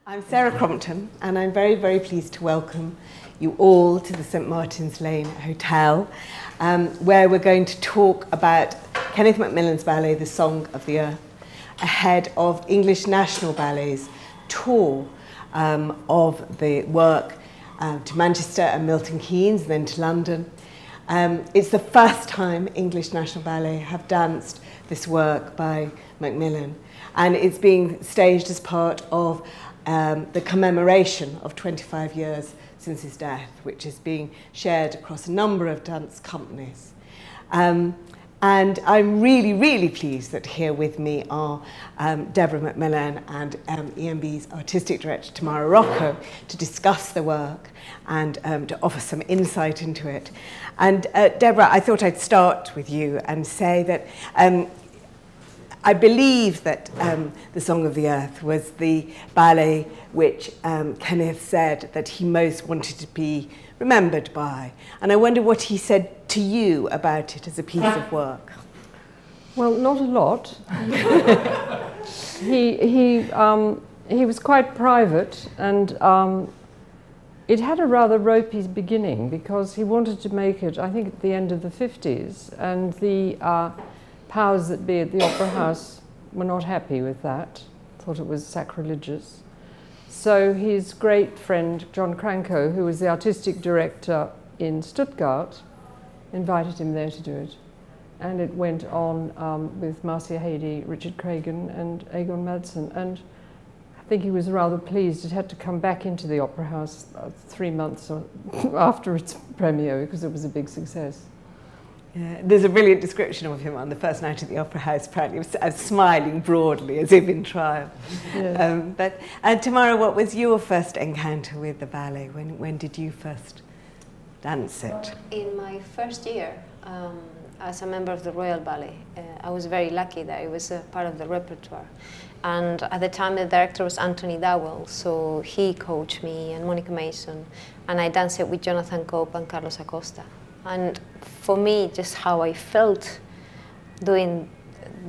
I'm Sarah Crompton, and I'm very, very pleased to welcome you all to the St Martin's Lane Hotel, where we're going to talk about Kenneth MacMillan's ballet, The Song of the Earth, ahead of English National Ballet's tour of the work to Manchester and Milton Keynes, then to London. It's the first time English National Ballet have danced this work by Macmillan, and it's being staged as part of the commemoration of 25 years since his death, which is being shared across a number of dance companies. And I'm really, really pleased that here with me are Deborah MacMillan and ENB's Artistic Director, Tamara Rojo, to discuss the work and to offer some insight into it. And Deborah, I thought I'd start with you and say that I believe that The Song of the Earth was the ballet which Kenneth said that he most wanted to be remembered by. And I wonder what he said to you about it as a piece of work. Well, not a lot. He was quite private, and it had a rather ropey beginning because he wanted to make it, I think, at the end of the 50s, and the powers that be at the Opera House were not happy with that, thought it was sacrilegious. So his great friend, John Cranko, who was the artistic director in Stuttgart, invited him there to do it. And it went on with Marcia Hady, Richard Cragen, and Egon Madsen. And I think he was rather pleased. It had to come back into the Opera House 3 months after its premiere because it was a big success. Yeah, there's a brilliant description of him on the first night at the Opera House, apparently, as smiling broadly, as if in triumph. Yes. Tamara, what was your first encounter with the ballet? When did you first dance it? In my first year, as a member of the Royal Ballet, I was very lucky that it was a part of the repertoire. And at the time, the director was Anthony Dowell, so he coached me and Monica Mason, and I danced it with Jonathan Cope and Carlos Acosta. And for me, just how I felt doing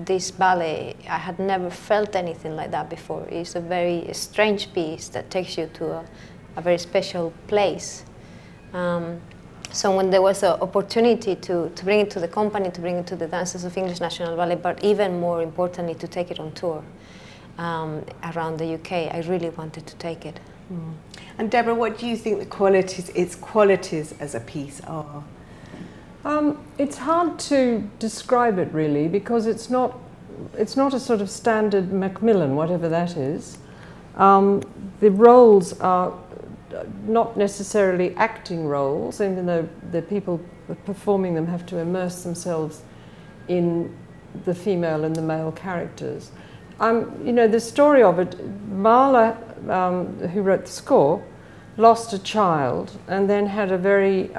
this ballet, I had never felt anything like that before. It's a very strange piece that takes you to a very special place. So when there was an opportunity to bring it to the company, to bring it to the dancers of English National Ballet, but even more importantly, to take it on tour around the UK, I really wanted to take it. Mm. And Deborah, what do you think its qualities as a piece are? It's hard to describe it really, because it's not a sort of standard Macmillan, whatever that is. The roles are not necessarily acting roles, even though the people performing them have to immerse themselves in the female and the male characters. You know, the story of it, Mahler, who wrote the score, lost a child and then had a very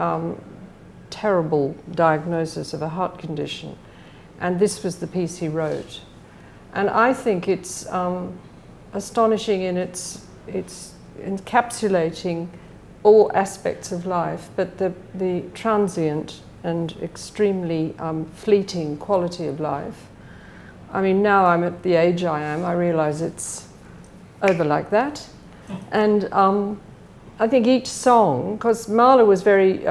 terrible diagnosis of a heart condition, and this was the piece he wrote. And I think it's astonishing in its encapsulating all aspects of life, but the transient and extremely fleeting quality of life. I mean, now I'm at the age I am, I realize it's over like that. And I think each song, because Mahler was very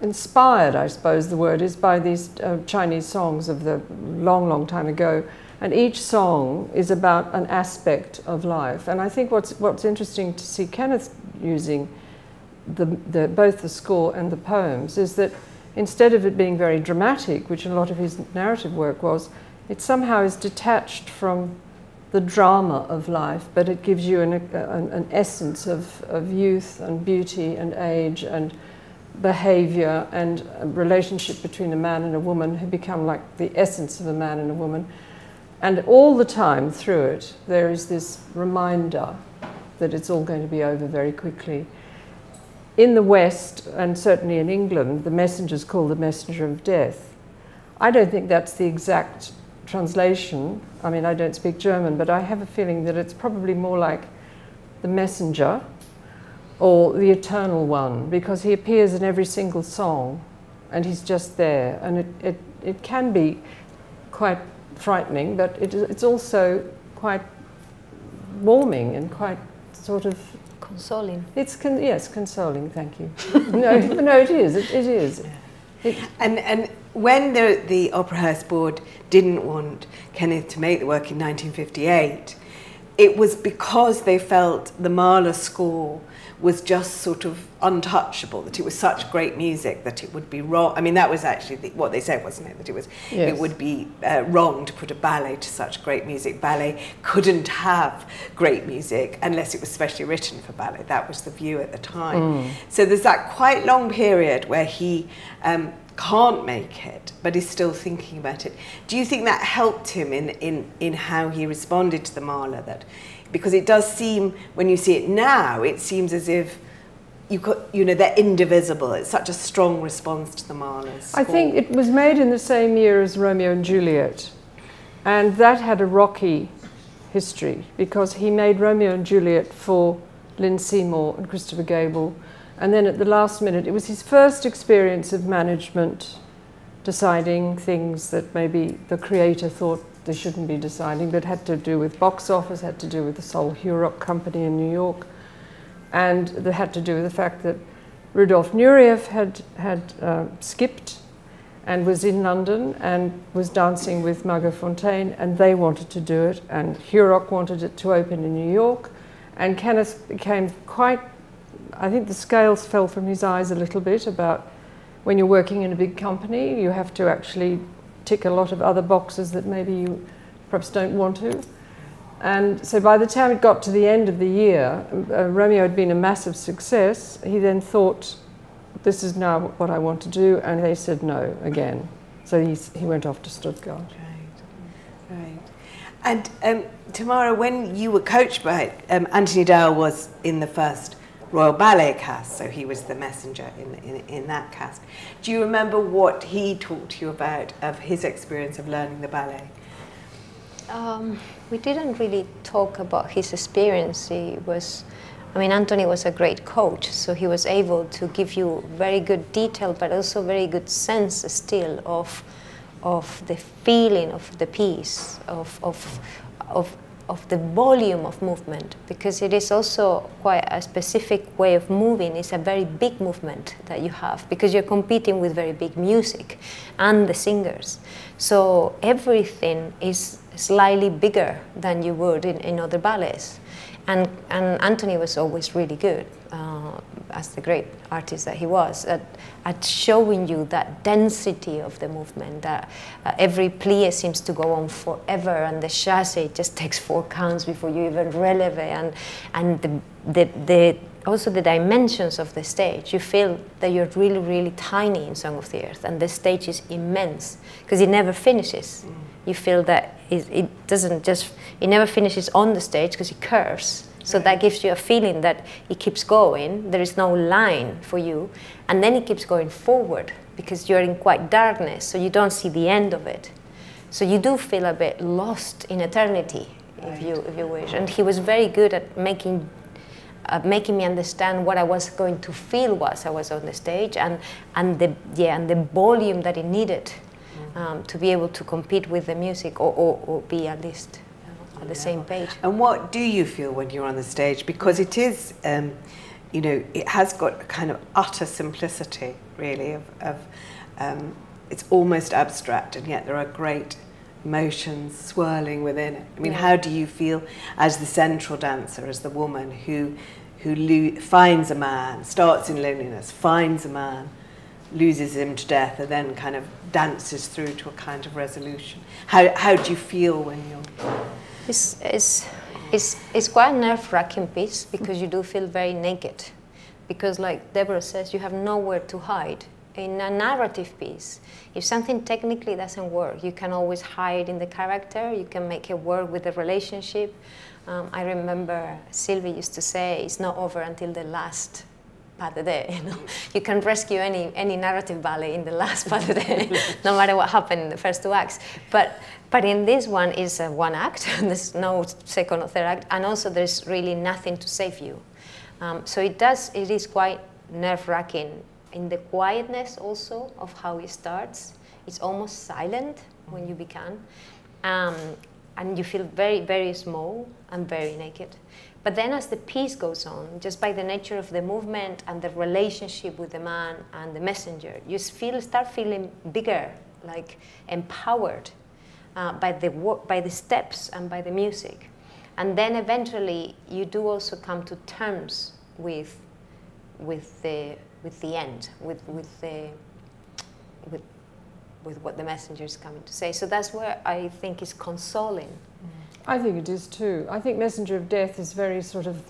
inspired, I suppose the word is, by these Chinese songs of the long, long time ago. And each song is about an aspect of life. And I think what's interesting to see Kenneth using both the score and the poems is that instead of it being very dramatic, which a lot of his narrative work was, it somehow is detached from the drama of life, but it gives you an essence of youth and beauty and age and behavior and a relationship between a man and a woman who become like the essence of a man and a woman. And all the time through it, there is this reminder that it's all going to be over very quickly. In the West, and certainly in England, the messenger is called the messenger of death. I don't think that's the exact translation. I mean, I don't speak German, but I have a feeling that it's probably more like the messenger or the eternal one, because he appears in every single song and he's just there. And it can be quite frightening, but it's also quite warming and quite sort of consoling. It's yes, consoling. Thank you. No, it is. It is. And when the Opera House Board didn't want Kenneth to make the work in 1958, it was because they felt the Mahler score was just sort of untouchable, that it was such great music that it would be wrong. I mean, that was actually what they said, wasn't it? That it was, yes, it would be wrong to put a ballet to such great music. Ballet couldn't have great music unless it was specially written for ballet. That was the view at the time. So there's that quite long period where he can't make it, but is still thinking about it. Do you think that helped him in how he responded to the Mahler? That, because it does seem, when you see it now, it seems as if you know, they're indivisible. It's such a strong response to the Mahler's score. I think it was made in the same year as Romeo and Juliet, and that had a rocky history because he made Romeo and Juliet for Lynn Seymour and Christopher Gable. And then at the last minute, it was his first experience of management, deciding things that maybe the creator thought they shouldn't be deciding, but had to do with box office, had to do with the Sol Hurok company in New York, and that had to do with the fact that Rudolf Nureyev had skipped and was in London and was dancing with Margot Fonteyn, and they wanted to do it, and Hurok wanted it to open in New York, and Kenneth became quite, I think the scales fell from his eyes a little bit about when you're working in a big company, you have to actually tick a lot of other boxes that maybe you perhaps don't want to. And so by the time it got to the end of the year, Romeo had been a massive success. He then thought, this is now what I want to do, and they said no again. So he went off to Stuttgart. Right, right. And Tamara, when you were coached by Anthony Dowell was in the first Royal Ballet cast, so he was the messenger in that cast. Do you remember what he talked to you about of his experience of learning the ballet? We didn't really talk about his experience. He was, I mean, Anthony was a great coach, so he was able to give you very good detail, but also very good sense still of the feeling of the piece, of the volume of movement, because it is also quite a specific way of moving. It's a very big movement that you have because you're competing with very big music and the singers. So everything is slightly bigger than you would in other ballets. And Anthony was always really good, as the great artist that he was, at showing you that density of the movement, that every plie seems to go on forever, and the chasse just takes 4 counts before you even releve, and also the dimensions of the stage. You feel that you're really, really tiny in Song of the Earth, and the stage is immense, because it never finishes. You feel that it never finishes on the stage because it curves. So that gives you a feeling that it keeps going, there is no line for you, and then it keeps going forward because you're in quite darkness, so you don't see the end of it. So you do feel a bit lost in eternity, if you wish. And he was very good at making me understand what I was going to feel whilst I was on the stage, and the volume that it needed to be able to compete with the music or be at least on the same page. And what do you feel when you're on the stage? Because it is, you know, it has got a kind of utter simplicity, really, it's almost abstract, and yet there are great emotions swirling within it. I mean, how do you feel as the central dancer, as the woman who finds a man, starts in loneliness, finds a man, loses him to death, and then kind of dances through to a kind of resolution? How do you feel when you're... It's quite a nerve-wracking piece, because you do feel very naked. Because, like Deborah says, you have nowhere to hide. In a narrative piece, if something technically doesn't work, you can always hide in the character, you can make it work with the relationship. I remember Sylvie used to say, it's not over until the last pas de deux, you know. You can rescue any narrative ballet in the last pas de deux, no matter what happened in the first 2 acts. But in this one, it's a 1 act, there's no second or third act, and also there's really nothing to save you. So it is quite nerve-wracking in the quietness also of how it starts. It's almost silent when you begin. And you feel very, very small and very naked. But then as the piece goes on, just by the nature of the movement and the relationship with the man and the messenger, you start feeling bigger, like empowered by the steps and by the music. And then eventually you do also come to terms with the end, with what the messenger is coming to say. So that's where I think is consoling. I think it is too. I think Messenger of Death is very sort of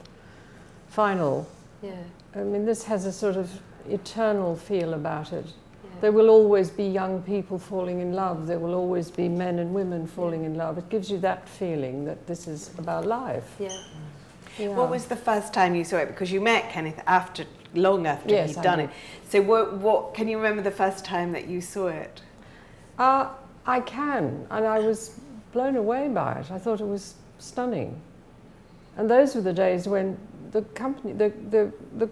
final. Yeah. I mean, this has a sort of eternal feel about it. Yeah. There will always be young people falling in love. There will always be men and women falling in love. It gives you that feeling that this is about life. Yeah. Yeah. What was the first time you saw it? Because you met Kenneth long after Yes, he'd done I it. did. So what can you remember the first time that you saw it? I can, and I was blown away by it. I thought it was stunning. And those were the days when the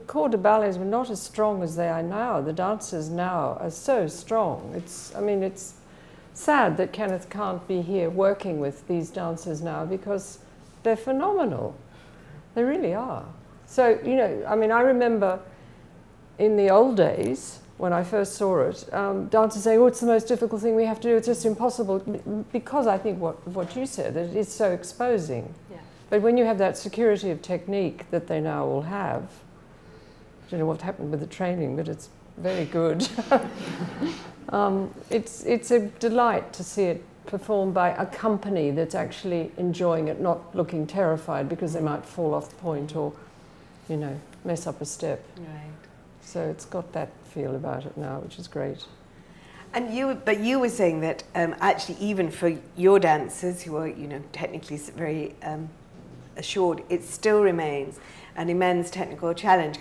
corps de ballets were not as strong as they are now. The dancers now are so strong. I mean, it's sad that Kenneth can't be here working with these dancers now because they're phenomenal. They really are. So, you know, I mean, I remember in the old days, when I first saw it, dancers saying, oh, it's the most difficult thing we have to do, it's just impossible, because I think what you said, that it is so exposing. Yeah. But when you have that security of technique that they now all have, I don't know what happened with the training, but it's very good. It's a delight to see it performed by a company that's actually enjoying it, not looking terrified because they might fall off point or, you know, mess up a step. Right. So it's got that feel about it now, which is great. And you were saying that actually, even for your dancers who are, you know, technically very assured, it still remains an immense technical challenge.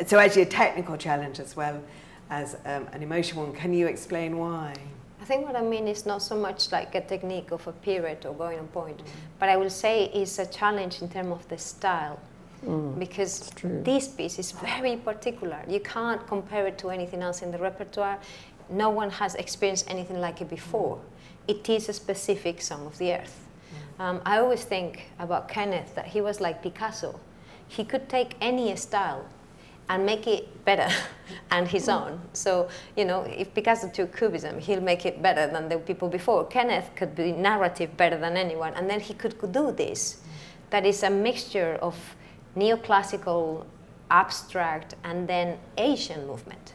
So actually a technical challenge as well as an emotional one. Can you explain why? I think what I mean is not so much like a technique of a pirouette or going on point, but I will say it's a challenge in terms of the style. Because this piece is very particular. You can't compare it to anything else in the repertoire. No one has experienced anything like it before. It is a specific song of the earth. I always think about Kenneth that he was like Picasso. He could take any style and make it better and his own. So, you know, if Picasso took Cubism, he'll make it better than the people before. Kenneth could be narrative better than anyone, and then he could do this. That is a mixture of neoclassical, abstract, and then Asian movement.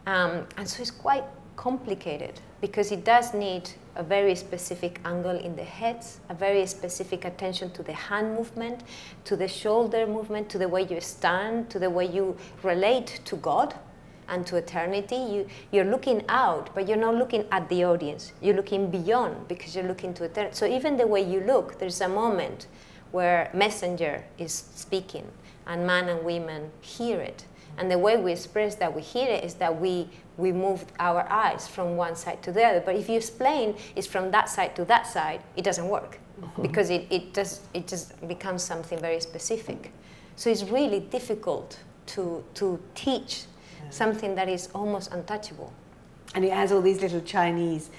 And so it's quite complicated because it does need a very specific angle in the heads, a very specific attention to the hand movement, to the shoulder movement, to the way you stand, to the way you relate to God and to eternity. You're looking out, but you're not looking at the audience. You're looking beyond because you're looking to eternity. So even the way you look, there's a moment where messenger is speaking and man and women hear it. And the way we express that we hear it is that we move our eyes from one side to the other. But if you explain it's from that side to that side, it doesn't work because it just becomes something very specific. So it's really difficult to teach something that is almost untouchable. And it has all these little Chinese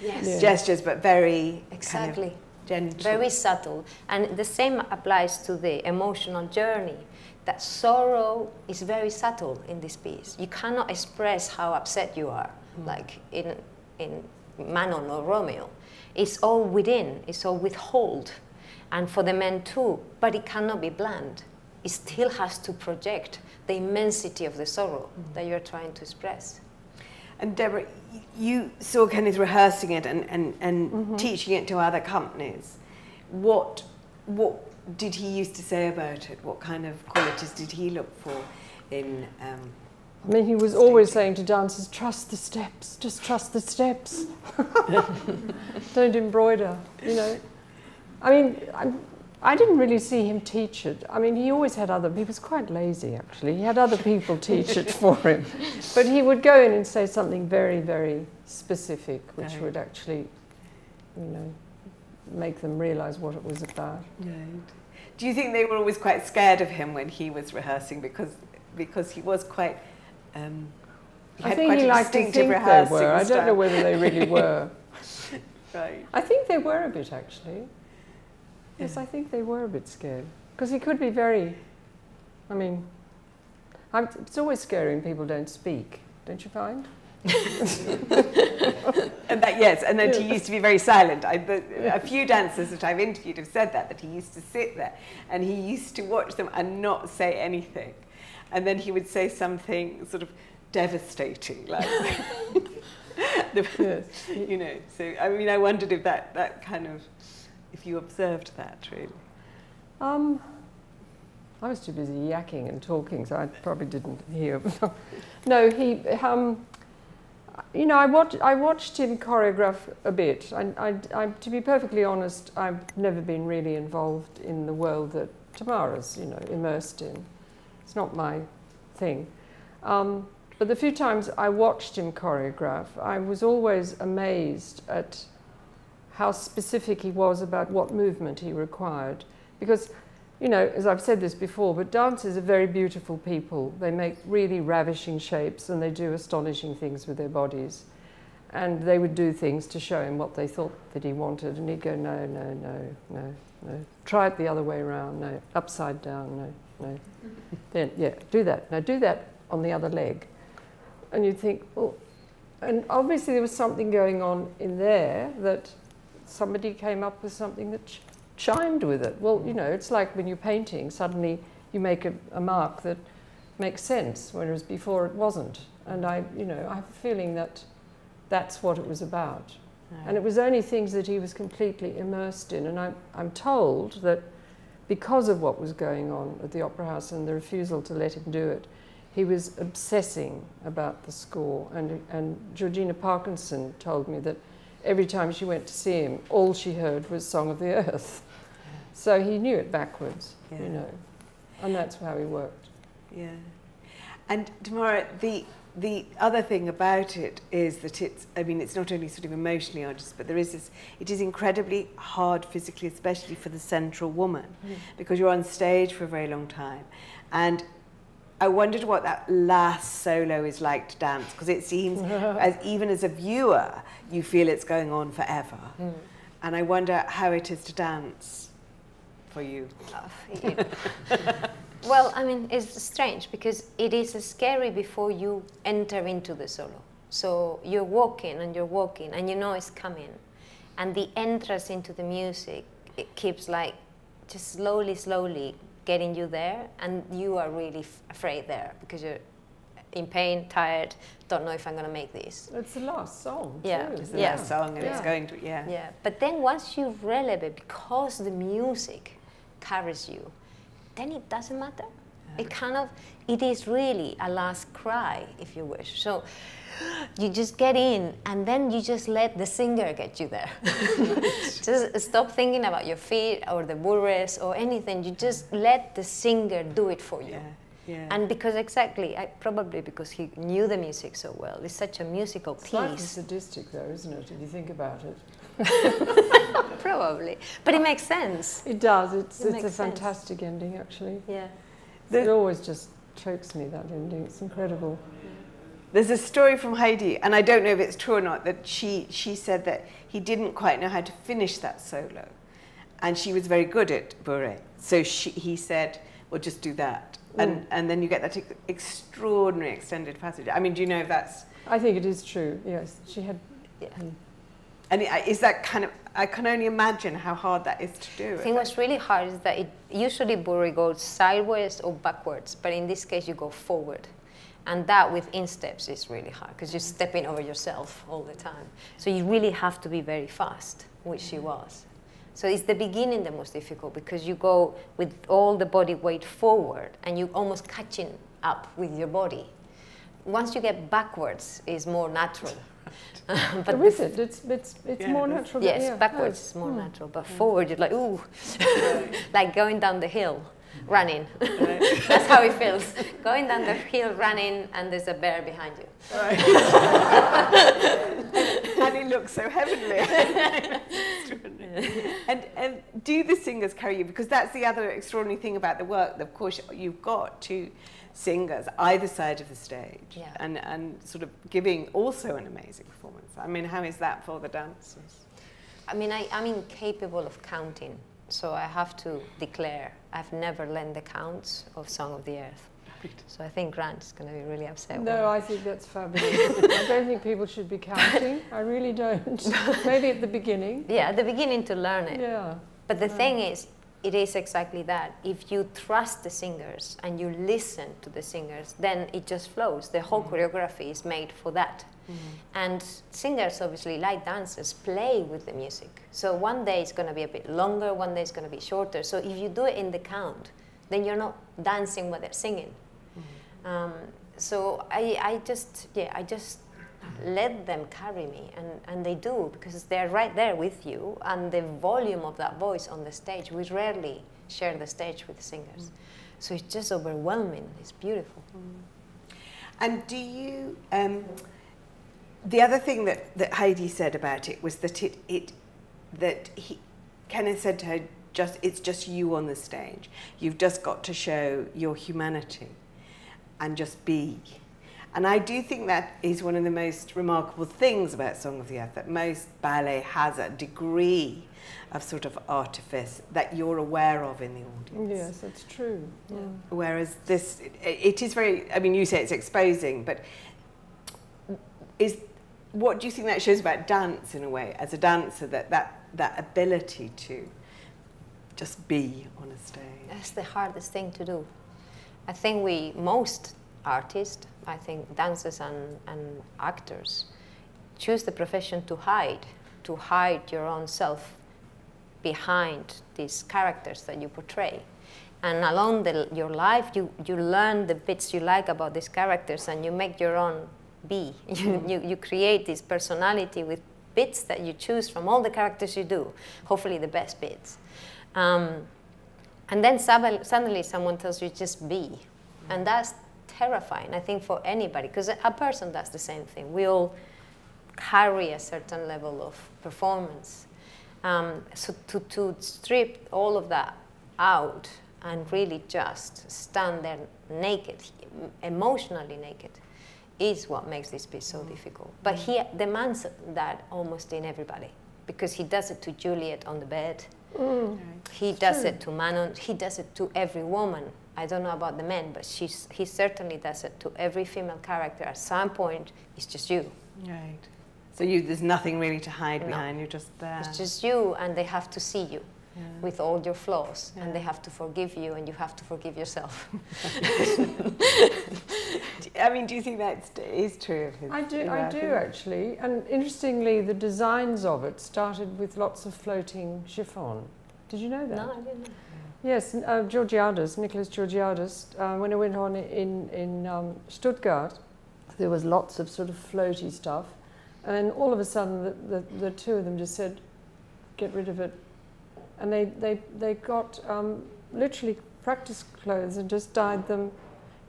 gestures, but very exactly. Kind of gentle. Very subtle. And the same applies to the emotional journey. That sorrow is very subtle in this piece. You cannot express how upset you are, like in Manon or Romeo. It's all within, it's all withhold. And for the men too, but it cannot be bland. It still has to project the immensity of the sorrow that you're trying to express. And Deborah, you saw Kenneth rehearsing it and teaching it to other companies. What did he used to say about it? What kind of qualities did he look for in I mean, he was always saying to dancers, trust the steps, just trust the steps. Don't embroider, you know. I mean, I didn't really see him teach it. I mean, he always had he was quite lazy actually. He had other people teach it for him. But he would go in and say something very, very specific, which would actually, you know, make them realise what it was about. Right. Do you think they were always quite scared of him when he was rehearsing because he was quite I think he liked to think they were. I don't know whether they really were. Right. I think they were a bit, actually. Yes, I think they were a bit scared. Because he could be very, I mean, it's always scary when people don't speak, don't you find? And that, yes, and then he used to be very silent. A few dancers that I've interviewed have said that he used to sit there and he used to watch them and not say anything. And then he would say something sort of devastating, like, Yes. you know. So, I mean, I wondered if that kind of, if you observed that, really. I was too busy yakking and talking, so I probably didn't hear. No, he, you know, I watched him choreograph a bit. To be perfectly honest, I've never been really involved in the world that Tamara's, you know, immersed in. It's not my thing. But the few times I watched him choreograph, I was always amazed at how specific he was about what movement he required. Because, you know, as I've said this before, but dancers are very beautiful people. They make really ravishing shapes and they do astonishing things with their bodies. And they would do things to show him what they thought that he wanted. And he'd go, no, no, no, no, no. Try it the other way around, no. Upside down, no, no. Then, yeah, do that. Now do that on the other leg. And you'd think, well, and obviously there was something going on in there that somebody came up with something that chimed with it. Well, you know, it's like when you're painting, suddenly you make a mark that makes sense, whereas before it wasn't. And I have a feeling that that's what it was about. Right. And it was only things that he was completely immersed in. And I'm told that because of what was going on at the Opera House and the refusal to let him do it, he was obsessing about the score. And Georgina Parkinson told me that every time she went to see him, all she heard was Song of the Earth. Yeah. So he knew it backwards, you know, and that's how he worked. Yeah. And Tamara, the other thing about it is that it's not only sort of emotionally arduous, but there is this, it is incredibly hard physically, especially for the central woman, because you're on stage for a very long time. And I wondered what that last solo is like to dance, because it seems, even as a viewer, you feel it's going on forever. And I wonder how it is to dance for you. Well, I mean, it's strange, because it is scary before you enter into the solo. So you're walking, and you know it's coming. And the entrance into the music, it keeps like just slowly getting you there, and you are really afraid there because you're in pain, tired, don't know if I'm going to make this. It's the last song, too. It's the last song, and it's going to, Yeah, but then once you relive it, because the music carries you, then it doesn't matter. It is really a last cry, if you wish. So you just get in, and then you just let the singer get you there. Just stop thinking about your feet or the bourrées or anything. You just let the singer do it for you. And because probably because he knew the music so well. It's such a musical piece. Slightly sadistic, though, isn't it, if you think about it? Probably. But it makes sense. It does. It's a fantastic ending, actually. Yeah. It always just chokes me, that ending. It's incredible. There's a story from Heidi, and I don't know if it's true or not, that she said that he didn't quite know how to finish that solo. And she was very good at bourrée. So he said, well, just do that. And then you get that extraordinary extended passage. I mean, do you know if that's... I think it is true, yes. She had... Yeah. And is that kind of... I can only imagine how hard that is to do. I think what's really hard is that usually bourrée goes sideways or backwards, but in this case you go forward. And that with insteps is really hard, because you're stepping over yourself all the time. So you really have to be very fast, which she was. So it's the beginning the most difficult, because you go with all the body weight forward and you're almost catching up with your body. Once you get backwards, it's more natural. But is it? It's more natural. Yes, backwards is more natural, but forward you're like, ooh, like going down the hill, running. That's how it feels. Going down the hill, running, and there's a bear behind you. Right. And it looks so heavenly. And do the singers carry you? Because that's the other extraordinary thing about the work. Of course, you've got two singers either side of the stage, and sort of giving also an amazing performance. I mean, how is that for the dancers? I mean, I'm incapable of counting, so I have to declare I've never learned the counts of Song of the Earth. So I think Grant's going to be really upset. No, I think that's fabulous. I don't think people should be counting. I really don't. Maybe at the beginning. Yeah, at the beginning to learn it. Yeah. But the thing is, it is exactly that. If you trust the singers and you listen to the singers, then it just flows. The whole choreography is made for that. And singers, obviously, like dancers, play with the music. So one day it's going to be a bit longer, one day it's going to be shorter. So if you do it in the count, then you're not dancing what they're singing. So I just let them carry me, and they do, because they're right there with you, and the volume of that voice on the stage, we rarely share the stage with singers. So it's just overwhelming, it's beautiful. And do you, the other thing that Heidi said about it was that Kenneth said to her, it's just you on the stage. You've just got to show your humanity and just be. And I do think that is one of the most remarkable things about Song of the Earth, that most ballet has a degree of sort of artifice that you're aware of in the audience. Yes, that's true. Yeah. Whereas this, it is very, I mean, you say it's exposing, but what do you think that shows about dance in a way, as a dancer, that ability to just be on a stage? That's the hardest thing to do. I think most artists, I think dancers and actors, choose the profession to hide your own self behind these characters that you portray. And along your life, you learn the bits you like about these characters, and you make your own be. You create this personality with bits that you choose from all the characters you do, hopefully the best bits. And then suddenly someone tells you just be. And that's terrifying, I think, for anybody, because a person does the same thing. We all carry a certain level of performance. So to strip all of that out and really just stand there naked, emotionally naked, is what makes this piece so difficult. But he demands that almost in everybody, because he does it to Juliet on the bed. He does it to Manon. He does it to every woman. I don't know about the men, but he certainly does it to every female character. At some point, it's just you. Right. So there's nothing really to hide behind. You're just there. It's just you, and they have to see you with all your flaws, and they have to forgive you, and you have to forgive yourself. I mean, do you think that is true of his? I do actually. And interestingly, the designs of it started with lots of floating chiffon. Did you know that? No, I didn't know. Yes, Nicholas Georgiadis, when I went on in Stuttgart, there was lots of sort of floaty stuff, and all of a sudden the two of them just said, get rid of it. And they got literally practice clothes and just dyed them.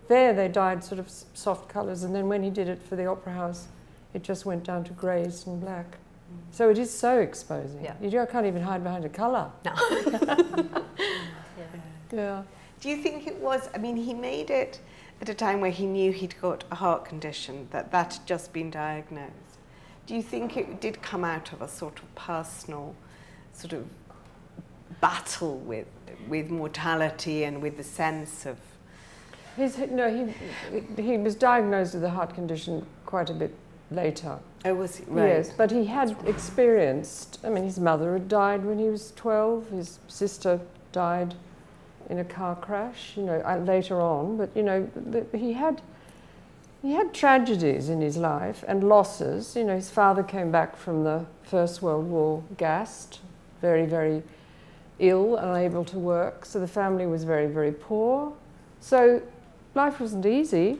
There they dyed sort of soft colours, and then when he did it for the Opera House, it just went down to greys and black. So it is so exposing. Yeah. You can't even hide behind a colour. No. Yeah. Do you think it was, I mean, he made it at a time where he knew he'd got a heart condition, that had just been diagnosed. Do you think it did come out of a sort of personal sort of battle with mortality and with the sense of... He was diagnosed with a heart condition quite a bit later. Oh, was he? Right. Yes, but he had experienced, I mean, his mother had died when he was 12, his sister died in a car crash, later on, but, he had tragedies in his life and losses. His father came back from the First World War gassed, very, very ill, unable to work, so the family was very, very poor. So life wasn't easy,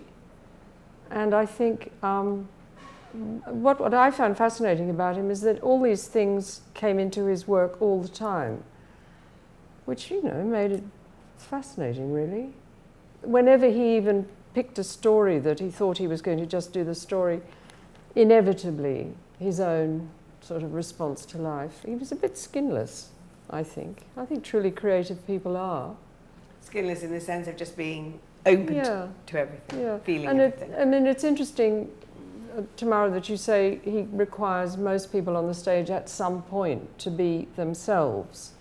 and I think what I found fascinating about him is that all these things came into his work all the time, which, made it fascinating, really. Whenever he even picked a story that he thought he was going to just do the story, inevitably his own sort of response to life. He was a bit skinless, I think. I think truly creative people are. Skinless in the sense of just being open to everything, feeling everything. I mean, it's interesting, Tamara, that you say he requires most people on the stage at some point to be themselves,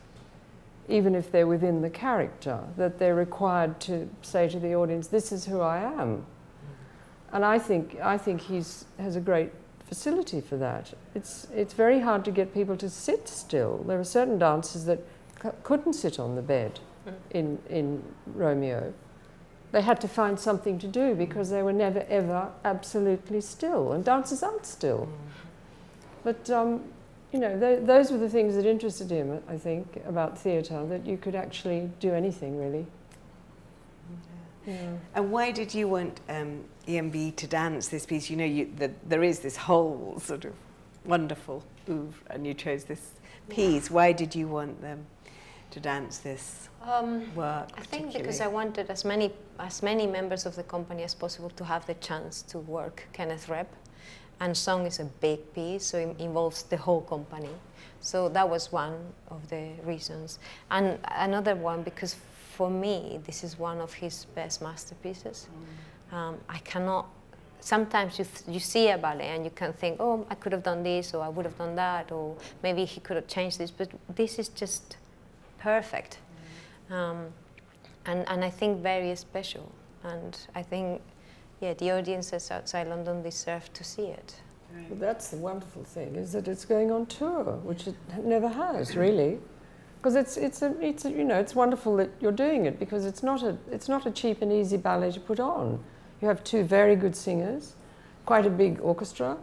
even if they're within the character, that they're required to say to the audience, this is who I am. And I think has a great facility for that. It's very hard to get people to sit still. There are certain dancers that couldn't sit on the bed in Romeo. They had to find something to do because they were never ever absolutely still, and dancers aren't still. But you know, those were the things that interested him, I think, about theatre, that you could actually do anything really. Yeah. And why did you want ENB to dance this piece? You know, there is this whole sort of wonderful oeuvre, and you chose this piece. Why did you want them to dance this work? I think because I wanted as many members of the company as possible to have the chance to work Kenneth Rep. And song is a big piece, so it involves the whole company. So that was one of the reasons. And another one, because for me, this is one of his best masterpieces. I cannot, sometimes you see a ballet and you can think, oh, I could have done this, or I would have done that, or maybe he could have changed this, but this is just perfect. And I think very special. And I think, yeah, the audiences outside London deserve to see it. Right. Well, that's the wonderful thing, is that it's going on tour, which it never has, really. Because it's you know, it's wonderful that you're doing it, because it's not a cheap and easy ballet to put on. You have two very good singers, quite a big orchestra,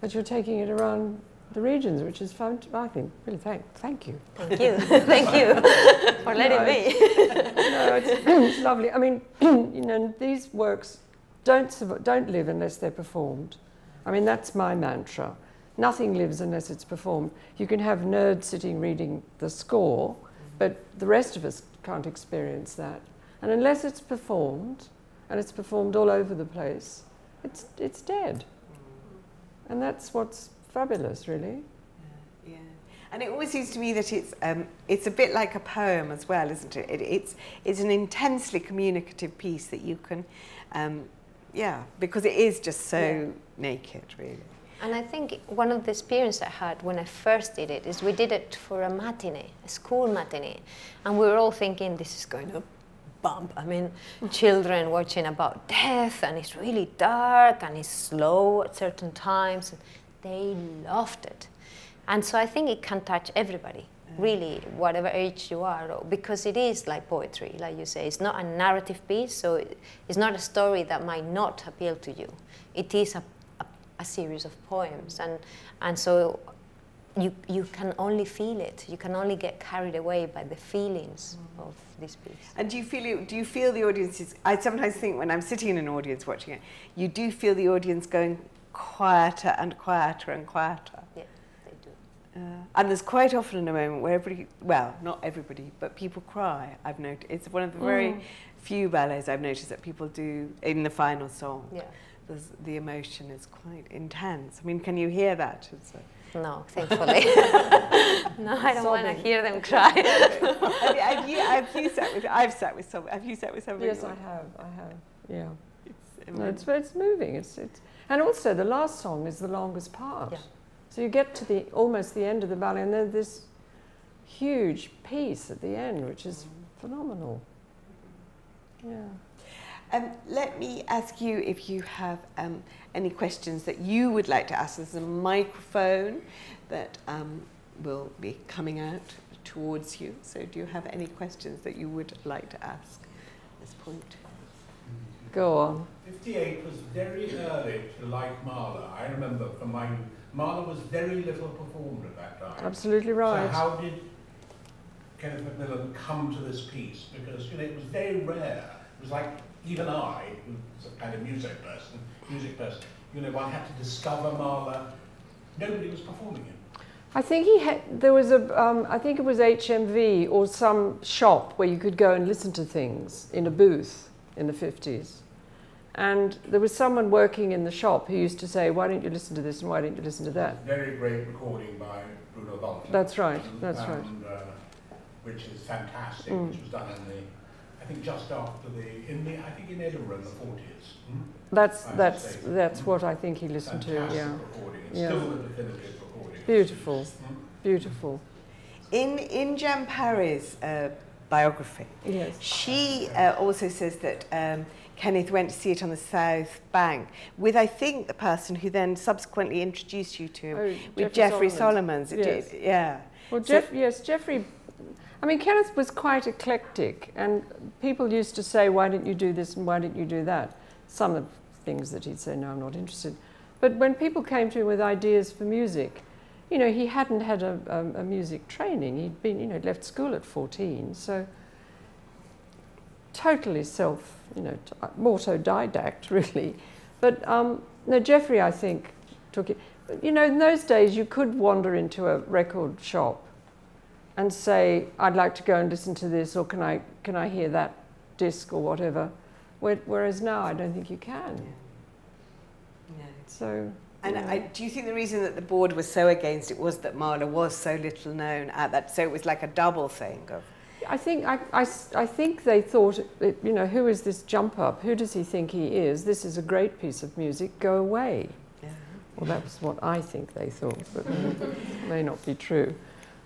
but you're taking it around the regions, which is fun. I think really thank you. Thank you, thank you for letting me. No, it's lovely. I mean, you know, these works don't live unless they're performed. I mean, that's my mantra. Nothing lives unless it's performed. You can have nerds sitting reading the score, but the rest of us can't experience that. And unless it's performed, and it's performed all over the place, it's dead. And that's what's fabulous, really. Yeah. And it always seems to me that it's a bit like a poem as well, isn't it? It's an intensely communicative piece that you can, yeah, because it is just so naked, really. And I think one of the experiences I had when I first did it is we did it for a matinee, a school matinee, and we were all thinking this is going to bump. I mean, children watching about death, and it's really dark and it's slow at certain times. And they loved it. And so I think it can touch everybody, really, whatever age you are, because it is like poetry, like you say. It's not a narrative piece, so it's not a story that might not appeal to you. It is a series of poems, and so you can only feel it. You can only get carried away by the feelings of this piece. And do you feel the audience is? I sometimes think when I'm sitting in an audience watching it, you do feel the audience going quieter and quieter and quieter. Yeah, they do. And there's quite often a moment where everybody, well, not everybody, but people cry. I've noticed it's one of the very few ballets I've noticed that people do in the final song. Yeah. The emotion is quite intense. I mean, can you hear that? No, thankfully. No, I don't want to hear them cry. I've sat with some. Have you sat with somebody? Yes, I have. Yeah. It's moving. And also the last song is the longest part. Yeah. So you get to almost the end of the ballet, and then this huge piece at the end, which is phenomenal. Yeah. Let me ask you if you have any questions that you would like to ask. There's a microphone that will be coming out towards you. So do you have any questions that you would like to ask at this point? Go on. 58 was very early to like Mahler. I remember from my Mahler was very little performed at that time. Absolutely right. So how did Kenneth MacMillan come to this piece? Because, you know, it was very rare. It was like even I, who's a kind of music person, you know, one had to discover Mahler. Nobody was performing him. I think there was I think it was HMV or some shop where you could go and listen to things in a booth in the 50s. And there was someone working in the shop who used to say, why don't you listen to this and why don't you listen to that? Very great recording by Bruno Walter. That's right, that's right. Which is fantastic, which was done in the I think just after I think in Edinburgh in the 40s. That's what I think he listened to. Yeah. Recording. It's still the definitive recording. Beautiful, beautiful. In Jan Parry's biography, yes, she also says that Kenneth went to see it on the South Bank with, I think, the person who then subsequently introduced you to with Jeffrey Solomons. Yes. Yeah. Well, yes, Jeffrey. I mean, Kenneth was quite eclectic, and people used to say, "Why didn't you do this and why didn't you do that?" Some of the things that he'd say, "No, I'm not interested." But when people came to him with ideas for music, you know, he hadn't had a music training. He'd been, you know, left school at 14, so totally autodidact, really. But no, Jeffrey, I think, took it. You know, in those days, you could wander into a record shop and say, "I'd like to go and listen to this," or "Can I hear that disc," or whatever. Whereas now, I don't think you can. Yeah. So. And do you think the reason that the board was so against it was that Mahler was so little known at that? So it was like a double thing of. I think they thought, you know, who is this jump up? Who does he think he is? This is a great piece of music. Go away. Yeah. Well, that was what I think they thought, but it may not be true.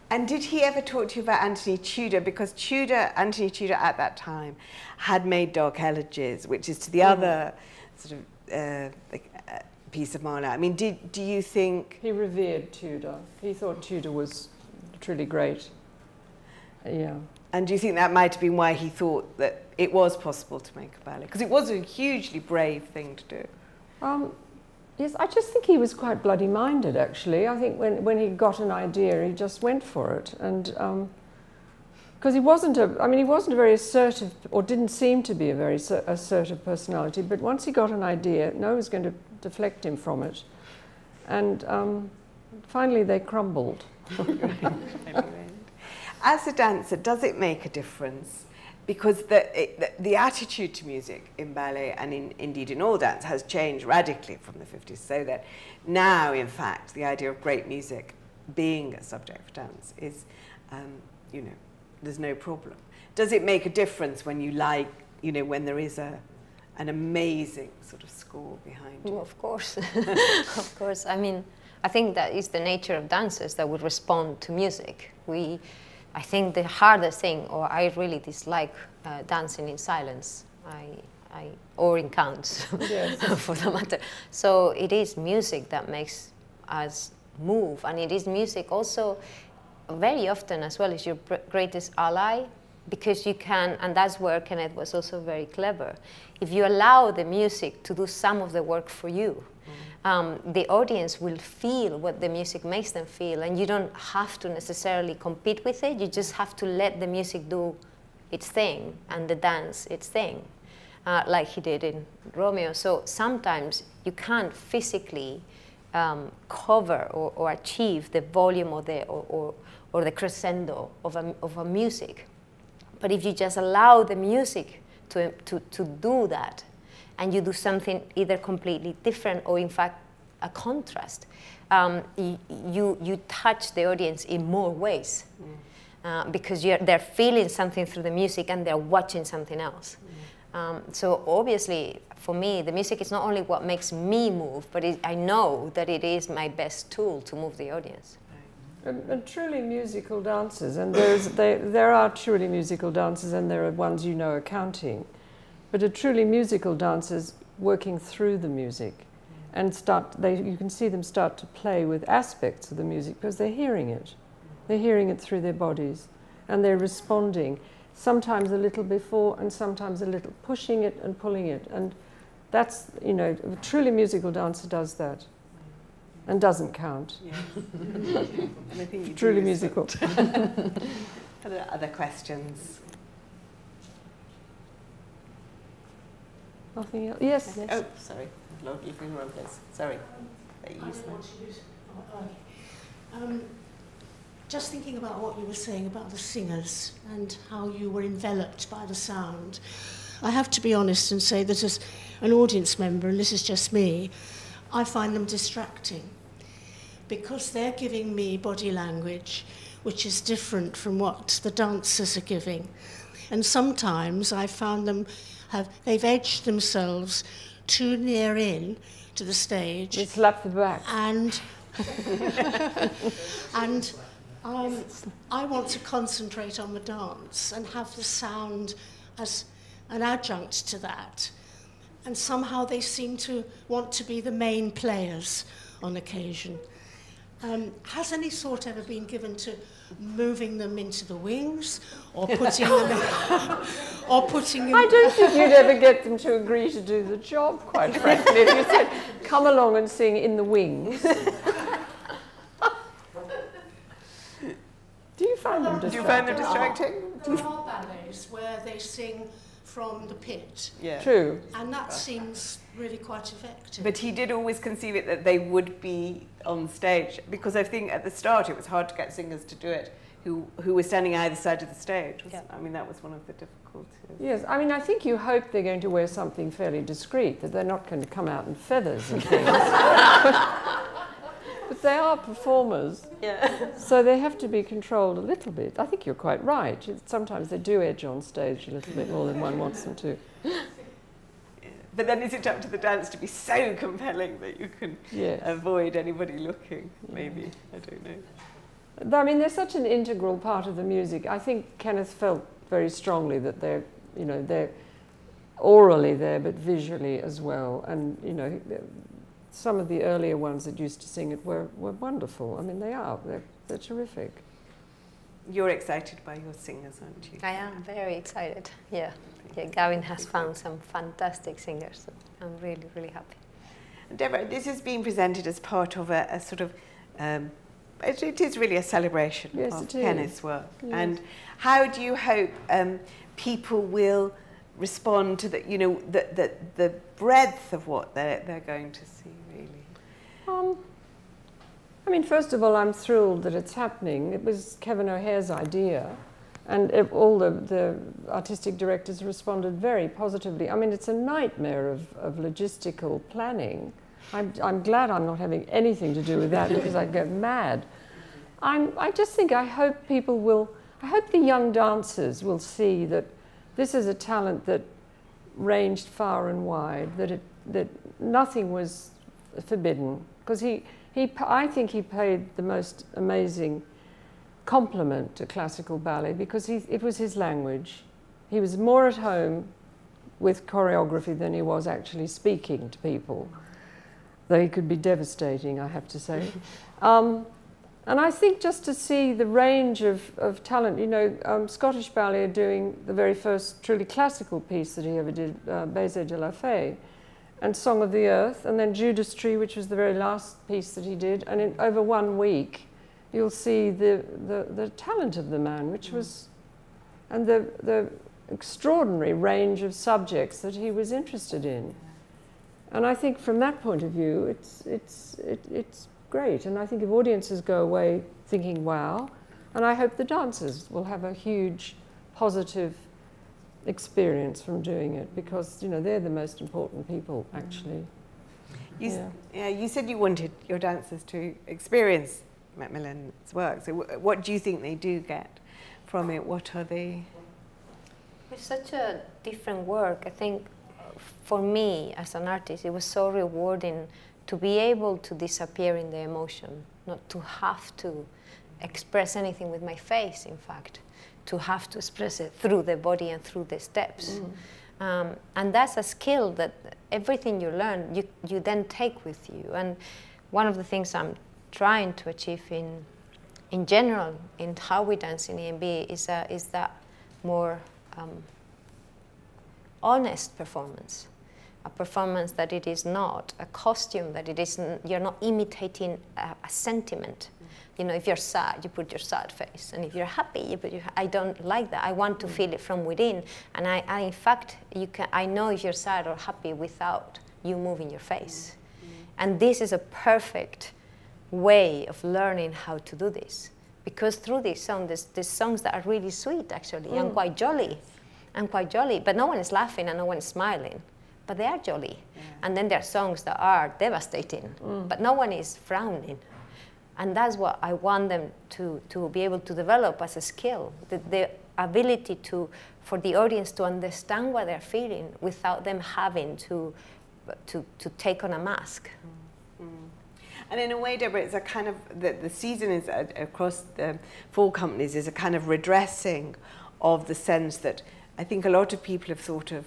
And did he ever talk to you about Anthony Tudor? Because Anthony Tudor at that time had made Dark Elegies, which is to the other sort of piece of Mahler. I mean, do you think... He revered Tudor. He thought Tudor was truly great. Yeah. And do you think that might have been why he thought that it was possible to make a ballet? Because it was a hugely brave thing to do. Yes, I just think he was quite bloody-minded, actually. I think when he got an idea, he just went for it. And because he wasn't a very assertive, or didn't seem to be a very assertive personality, but once he got an idea, no one was going to deflect him from it. And finally they crumbled. As a dancer, does it make a difference? Because the attitude to music in ballet and indeed in all dance has changed radically from the 50s, so that now, in fact, the idea of great music being a subject for dance is, you know, there's no problem. Does it make a difference when you when there is an amazing sort of score behind you? Well, of course. Of course. I mean, I think that is the nature of dancers that would respond to music. I think the hardest thing, or I really dislike dancing in silence, or in counts, yes. For the matter. So it is music that makes us move, and it is music also very often as well is your greatest ally, because you can, and that's where Kenneth was also very clever. If you allow the music to do some of the work for you, the audience will feel what the music makes them feel, and you don't have to necessarily compete with it. You just have to let the music do its thing and the dance its thing, like he did in Romeo. So sometimes you can't physically cover or achieve the volume or the crescendo of a music. But if you just allow the music to do that, and you do something either completely different or in fact a contrast, you touch the audience in more ways, because they're feeling something through the music and they're watching something else. So obviously for me the music is not only what makes me move, but I know that it is my best tool to move the audience. And truly musical dancers, and there are truly musical dancers, and there are ones you know are counting. But a truly musical dancers working through the music, and you can see them start to play with aspects of the music because they're hearing it. They're hearing it through their bodies, and they're responding, sometimes a little before and sometimes a little, pushing it and pulling it. And that's, you know, a truly musical dancer does that and doesn't count. Yeah. And I think you truly musical. Other questions? Nothing else? Yes. Oh, sorry. Lord, you've been wrong place. Sorry. Just thinking about what you were saying about the singers and how you were enveloped by the sound. I have to be honest and say that as an audience member, and this is just me, I find them distracting because they're giving me body language which is different from what the dancers are giving. And sometimes I found them they've edged themselves too near in to the stage. They slap the back. And I want to concentrate on the dance and have the sound as an adjunct to that. And somehow they seem to want to be the main players on occasion. Has any thought ever been given to moving them into the wings, or putting them in, I don't think you'd ever get them to agree to do the job, quite frankly. If you said, come along and sing in the wings. Do you find them distracting? There are ballets where they sing from the pit. Yeah. True. And that seems really quite effective. But he did always conceive it that they would be on stage, because I think at the start it was hard to get singers to do it who were standing either side of the stage. Yeah. I mean, that was one of the difficulties. Yes, I mean, I think you hope they're going to wear something fairly discreet, that they're not going to come out in feathers and things. But they are performers, so they have to be controlled a little bit. I think you're quite right. Sometimes they do edge on stage a little bit more than one wants them to. But then is it up to the dance to be so compelling that you can avoid anybody looking, maybe? I don't know. I mean, they're such an integral part of the music. I think Kenneth felt very strongly that they're orally there, but visually as well. And, you know, some of the earlier ones that used to sing it were wonderful. I mean, they're terrific. You're excited by your singers, aren't you? I am very excited, yeah. Gavin has found some fantastic singers, so I'm really, really happy. Deborah, this has been presented as part of a sort of, it is really a celebration of Kenneth's work. Yes. And how do you hope people will respond to the, you know, the breadth of what they're going to see, really? I mean, first of all, I'm thrilled that it's happening. It was Kevin O'Hare's idea, and all the artistic directors responded very positively. I mean, it's a nightmare of logistical planning. I'm glad I'm not having anything to do with that, because I'd go mad. I just think, I hope the young dancers will see that this is a talent that ranged far and wide, that nothing was forbidden, because I think he paid the most amazing compliment to classical ballet, because it was his language. He was more at home with choreography than he was actually speaking to people, though he could be devastating, I have to say. And I think just to see the range of talent, you know, Scottish Ballet are doing the very first truly classical piece that he ever did, Baiser de la Fée, and Song of the Earth, and then Judas Tree, which was the very last piece that he did. And over 1 week, you'll see the talent of the man, which was, and the extraordinary range of subjects that he was interested in. And I think from that point of view, it's great. And I think if audiences go away thinking, wow, and I hope the dancers will have a huge positive experience from doing it, because, you know, they're the most important people, actually. You said you wanted your dancers to experience Macmillan's work. So what do you think they do get from it? What are they? It's such a different work. I think for me as an artist, it was so rewarding to be able to disappear in the emotion, not to have to express anything with my face, in fact, to have to express it through the body and through the steps. And that's a skill that everything you learn, you then take with you. And one of the things I'm trying to achieve in general, in how we dance in ENB, is that more honest performance. A performance that it is not a costume, that it isn't, you're not imitating a sentiment. You know, if you're sad, you put your sad face, and if you're happy, you put your. I don't like that. I want to feel it from within, and I in fact, I know if you're sad or happy without you moving your face, and this is a perfect way of learning how to do this, because through this song, there's songs that are really sweet actually, and quite jolly, but no one is laughing and no one is smiling. But they are jolly. And then there are songs that are devastating, but no one is frowning. And that's what I want them to be able to develop as a skill. The ability for the audience to understand what they're feeling without them having to take on a mask. And in a way, Deborah, it's a kind of, the season is across the 4 companies is a kind of redressing of the sense that I think a lot of people have thought of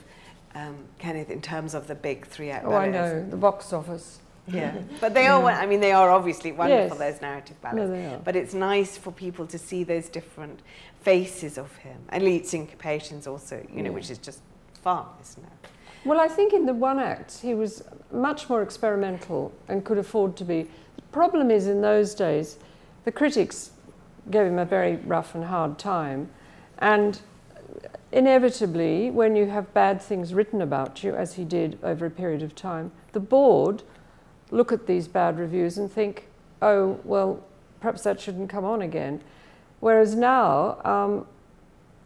Kenneth in terms of the big 3-act ballets. Oh, I know, the box office. Yeah, but they are, I mean, they are obviously wonderful, Yes. those narrative ballets. No, they are. But it's nice for people to see those different faces of him. And lead syncopations also, you know, which is just fun, isn't it? Well, I think in the 1 act, he was much more experimental and could afford to be. The problem is, in those days, the critics gave him a very rough and hard time. And inevitably, when you have bad things written about you, as he did over a period of time, the board look at these bad reviews and think, oh, well, perhaps that shouldn't come on again. Whereas now,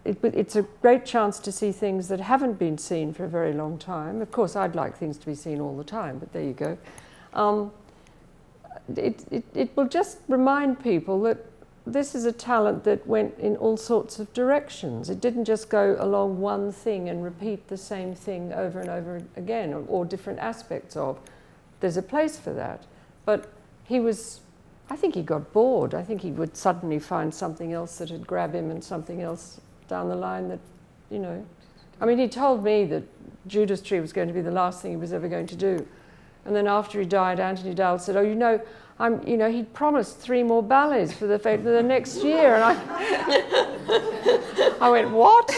it's a great chance to see things that haven't been seen for a very long time. Of course, I'd like things to be seen all the time, but there you go. It will just remind people that this is a talent that went in all sorts of directions. It didn't just go along one thing and repeat the same thing over and over again, or different aspects of. There's a place for that. But he was, I think he got bored. I think he would suddenly find something else that would grab him and something else down the line that, you know. I mean, he told me that Judas Tree was going to be the last thing he was ever going to do. And then after he died, Anthony Dowell said, oh, you know, he'd promised 3 more ballets for the next year. And I went, what?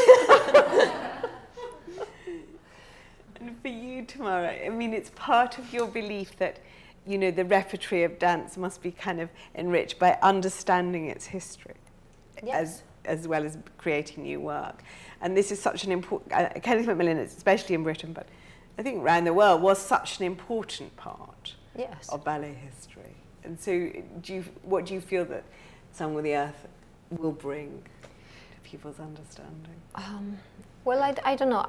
And for you, Tamara, I mean, it's part of your belief that, you know, the repertoire of dance must be kind of enriched by understanding its history, Yes. as well as creating new work. And this is such an important, Kenneth MacMillan, especially in Britain, but I think around the world, was such an important part of ballet history. And so what do you feel that Song of the Earth will bring to people's understanding? Well, I don't know.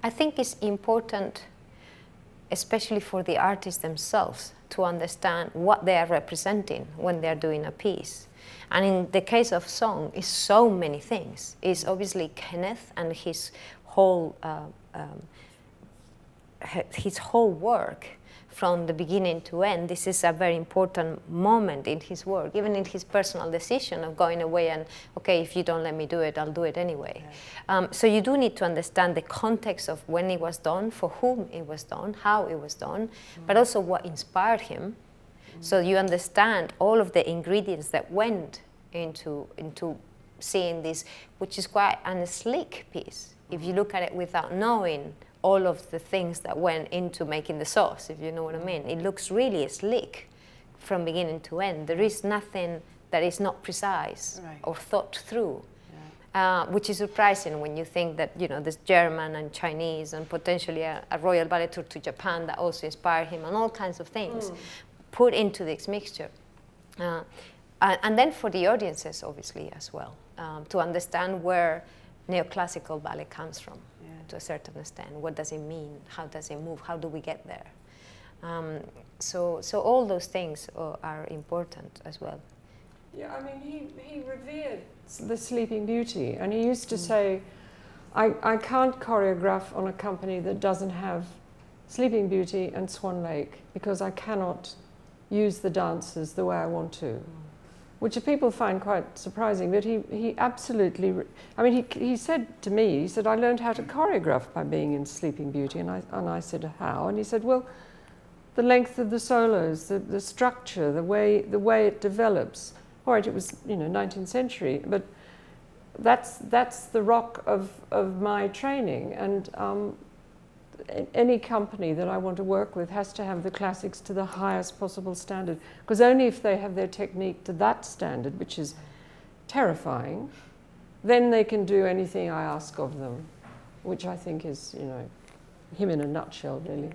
I think it's important, especially for the artists themselves, to understand what they are representing when they're doing a piece. And in the case of song, it's so many things. It's obviously Kenneth and his whole work from the beginning to end. This is a very important moment in his work, even in his personal decision of going away and, okay, if you don't let me do it, I'll do it anyway. Yeah. So you do need to understand the context of when it was done, for whom it was done, how it was done, but also what inspired him. So you understand all of the ingredients that went into seeing this, which is quite a sleek piece. If you look at it without knowing all of the things that went into making the sauce, if you know what I mean. It looks really sleek from beginning to end. There is nothing that is not precise or thought through, which is surprising when you think that, you know, there's German and Chinese and potentially a royal ballet tour to Japan that also inspired him and all kinds of things put into this mixture. And then for the audiences, obviously, as well, to understand where neoclassical ballet comes from. To a certain extent. What does it mean? How does it move? How do we get there? So all those things are important as well. Yeah, I mean, he revered the Sleeping Beauty, and he used to say, I can't choreograph on a company that doesn't have Sleeping Beauty and Swan Lake, because I cannot use the dancers the way I want to. Which people find quite surprising, but he absolutely, I mean, he said to me, he said, I learned how to choreograph by being in Sleeping Beauty, and I said, how? And he said, well, the length of the solos, the structure, the way it develops. All right, it was, you know, 19th century, but that's the rock of my training, and any company that I want to work with has to have the classics to the highest possible standard, because only if they have their technique to that standard, which is terrifying, then they can do anything I ask of them, which I think is, you know, him in a nutshell, really.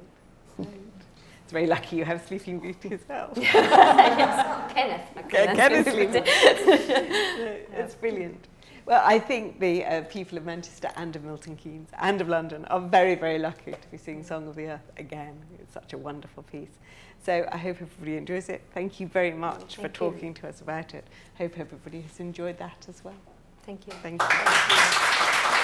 It's very lucky you have Sleeping Beauty as well. Yes, Kenneth. Kenneth Sleeping Beauty. It's brilliant. Well, I think the people of Manchester and of Milton Keynes and of London are very, very lucky to be seeing Song of the Earth again. It's such a wonderful piece. So I hope everybody enjoys it. Thank you very much for talking to us about it. Hope everybody has enjoyed that as well. Thank you. Thank you.